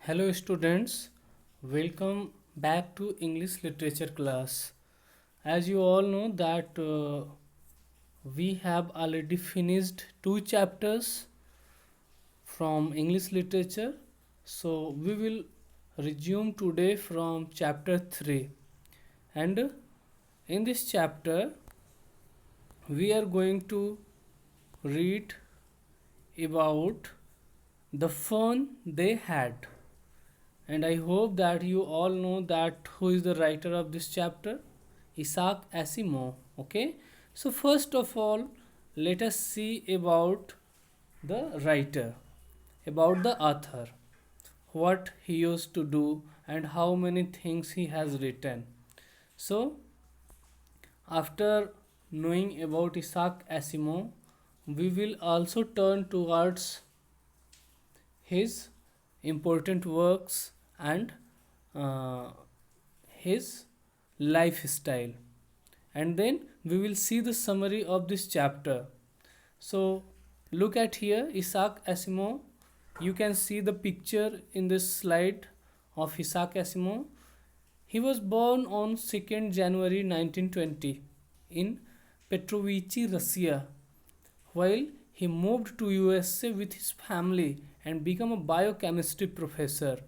Hello students, welcome back to English literature class. As you all know that we have already finished two chapters from English literature. So we will resume today from chapter 3. And in this chapter we are going to read about the fun they had. And I hope that you all know that who is the writer of this chapter, Isaac Asimov. Okay, so first of all, let us see about the writer, about the author, what he used to do, and how many things he has written. So, after knowing about Isaac Asimov, we will also turn towards his important works and uh, his lifestyle, and then we will see the summary of this chapter. So look at here, Isaac Asimov. You can see the picture in this slide of Isaac Asimov. He was born on 2nd January 1920 in Petrovichi, Russia, while he moved to USA with his family and became a biochemistry professor.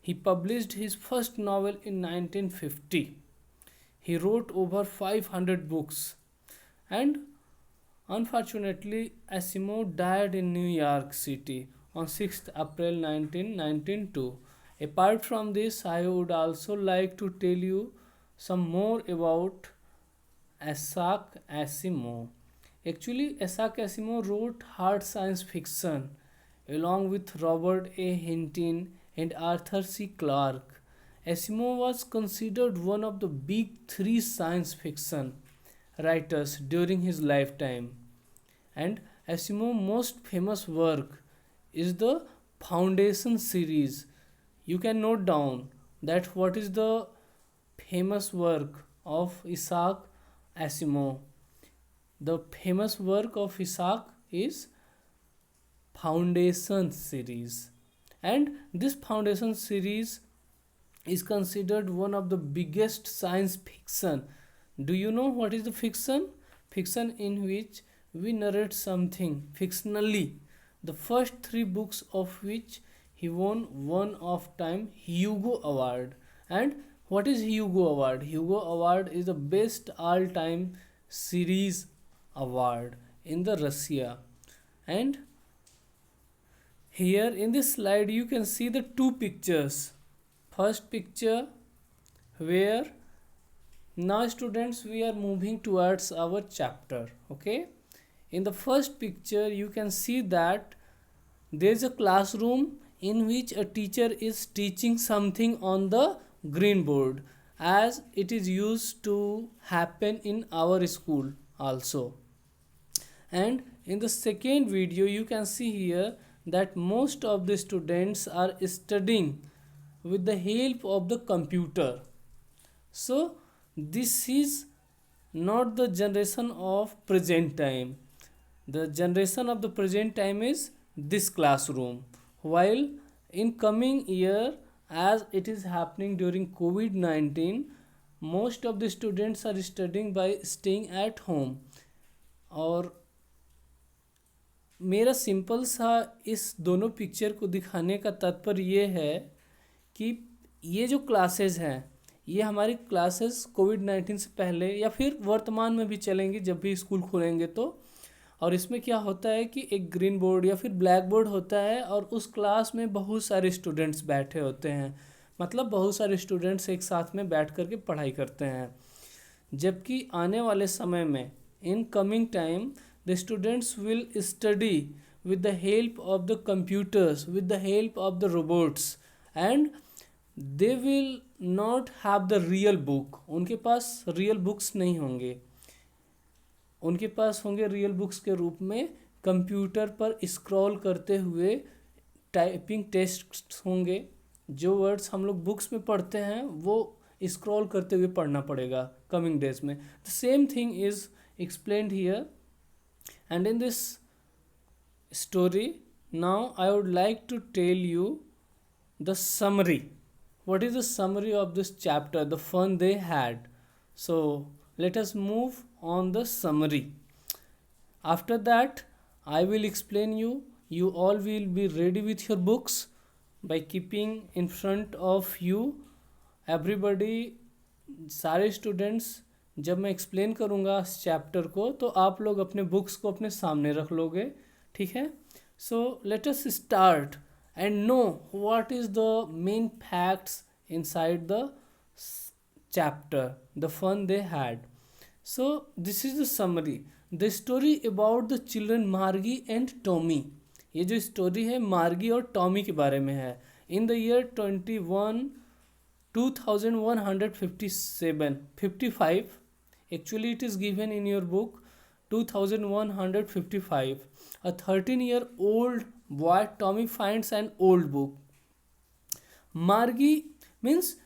He published his first novel in 1950. He wrote over 500 books, and unfortunately Asimov died in New York City on 6th April 1992. Apart from this, I would also like to tell you some more about Isaac Asimov. Actually, Isaac Asimov wrote hard science fiction along with Robert A. Hinton and Arthur C. Clarke. Asimov was considered one of the big three science fiction writers during his lifetime. And Asimov's most famous work is the Foundation series. You can note down that what is the famous work of Isaac Asimov. The famous work of Isaac is Foundation series, and this Foundation series is considered one of the biggest science fiction. Do you know what is the fiction? Fiction in which we narrate something fictionally. The first three books of which he won one of time Hugo Award. And what is Hugo Award? Hugo Award is the best all time series award in the Russia. And here in this slide you can see the two pictures. First picture, where now students we are moving towards our chapter. Okay, in the first picture you can see that there is a classroom in which a teacher is teaching something on the green board, as it is used to happen in our school also. And in the second video you can see here that most of the students are studying with the help of the computer. So this is not the generation of present time. The generation of the present time is this classroom, while in coming year, as it is happening during COVID-19, most of the students are studying by staying at home. और मेरा simple सा इस दोनों picture को दिखाने का तात्पर्य ये है कि ये जो क्लासेस हैं, ये हमारी क्लासेस कोविड-19 से पहले या फिर वर्तमान में भी चलेंगी जब भी स्कूल खुलेंगे तो। और इसमें क्या होता है कि एक ग्रीन बोर्ड या फिर ब्लैक बोर्ड होता है और उस क्लास में बहुत सारे स्टूडेंट्स बैठे होते हैं, मतलब बहुत सारे स्टूडेंट्स एक साथ में बैठ कर के पढ़ाई करते हैं। जबकि आने वाले समय में in coming time the students will study with the help of the computers, with the help of the robots, and they will not have the real book. उनके पास real books नहीं होंगे, उनके पास होंगे रियल बुक्स के रूप में computer पर scroll करते हुए टाइपिंग टेस्ट होंगे। जो वर्ड्स हम लोग बुक्स में पढ़ते हैं वो स्क्रॉल करते हुए पढ़ना पड़ेगा कमिंग डेज में। The same thing is explained here, and in this story now I would like to tell you the summary. What is the summary of this chapter? The fun they had. So let us move on the summary. After that, I will explain you. You all will be ready with your books by keeping in front of you everybody, सारे students. जब मैं explain करूँगा इस chapter को तो आप लोग अपने बुक्स को अपने सामने रख लोगे, ठीक है। So let us start and know what is the main facts inside the chapter, the fun they had. So, this is the summary. The story about the children Margie and Tommy. ये जो story है मार्गी और Tommy के बारे में है। In the year 21,157 actually it is given in your book 2155. A 13-year-old boy Tommy finds an old book. Margie means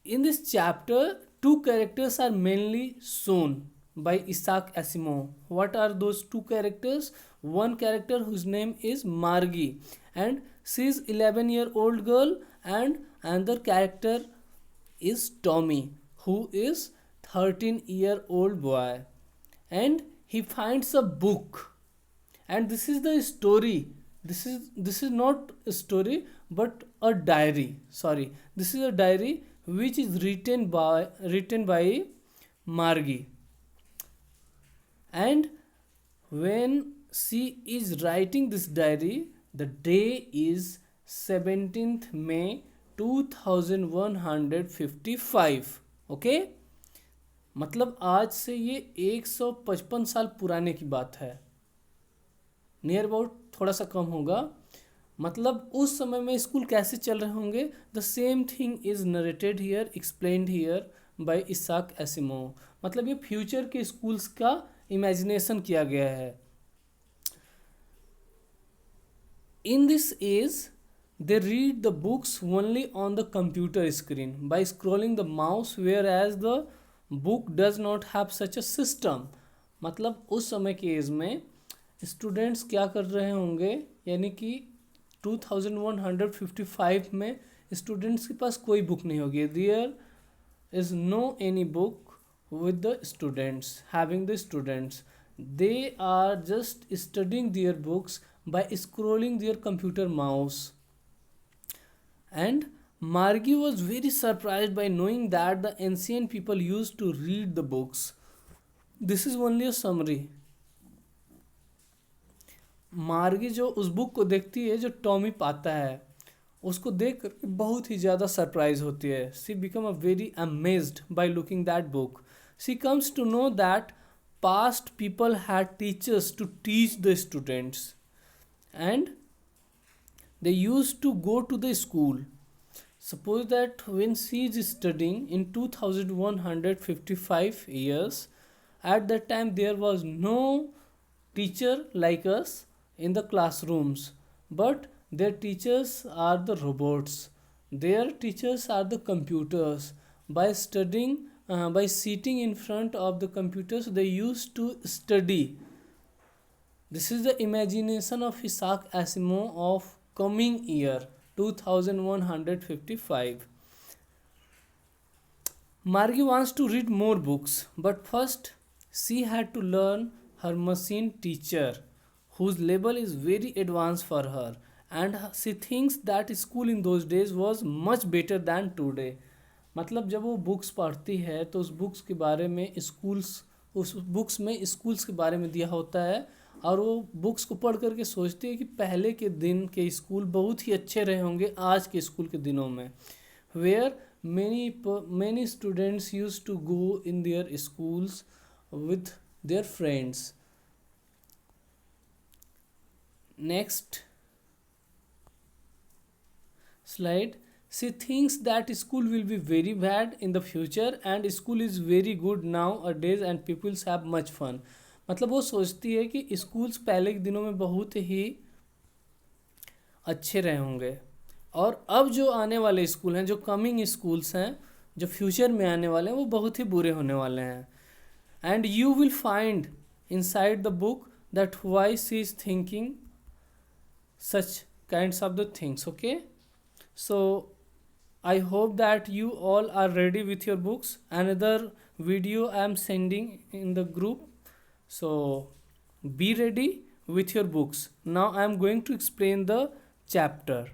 in this chapter two characters are mainly shown by Isaac Asimov. What are those two characters? One character whose name is Margie and she is 11-year-old girl, and another character is Tommy who is 13-year-old boy, and he finds a book. And this is the story. This is not a story but a diary. Sorry, this is a diary which is written by Margie. And when she is writing this diary, the day is 17th May 2155. Okay, मतलब आज से ये 155 साल पुराने की बात है, near about, थोड़ा सा कम होगा। मतलब उस समय में स्कूल कैसे चल रहे होंगे, the same thing is narrated here, explained here by Isaac Asimov. मतलब ये फ्यूचर के स्कूल्स का इमेजिनेशन किया गया है। In this age they read the books only on the computer screen by scrolling the mouse, whereas the book does not have such a system. मतलब उस समय के एज में स्टूडेंट्स क्या कर रहे होंगे, यानी कि 2155 में स्टूडेंट्स के पास कोई बुक नहीं होगी। There is no any book with the students, having the students, they are just studying their books by scrolling their computer mouse. And Margie was very surprised by knowing that the ancient people used to read the books. This is only a summary. मार्गी जो उस book को देखती है जो Tommy पाता है, उसको देख कर बहुत ही ज़्यादा सरप्राइज होती है। She become a very amazed by looking that book. She comes to know that past people had teachers to teach the students, and they used to go to the school. Suppose that when she is studying in 2155 years, at that time there was no teacher like us in the classrooms, but their teachers are the robots, their teachers are the computers. By studying, by sitting in front of the computers, they used to study. This is the imagination of Isaac Asimov of coming year 2155. Margie wants to read more books, but first she had to learn her machine teacher, whose level is very advanced for her, and she thinks that school in those days was much better than today. मतलब जब वो books पढ़ती है तो उस books के बारे में उस बुक्स में स्कूल्स के बारे में दिया होता है, और वो बुक्स को पढ़ करके सोचती है कि पहले के दिन के स्कूल बहुत ही अच्छे रहे होंगे आज के स्कूल के दिनों में, where many students used to go in their schools with their friends. Next slide. She thinks that school will be very bad in the future and school is very good nowadays and people have much fun. मतलब वो सोचती है कि schools पहले के दिनों में बहुत ही अच्छे रहे होंगे, और अब जो आने वाले स्कूल हैं, जो कमिंग स्कूल्स हैं, जो फ्यूचर में आने वाले हैं, वो बहुत ही बुरे होने वाले हैं. And you will find inside the book that why she is thinking such kinds of the things. Okay, So I hope that you all are ready with your books. Another video I am sending in the group, so be ready with your books. Now I am going to explain the chapter.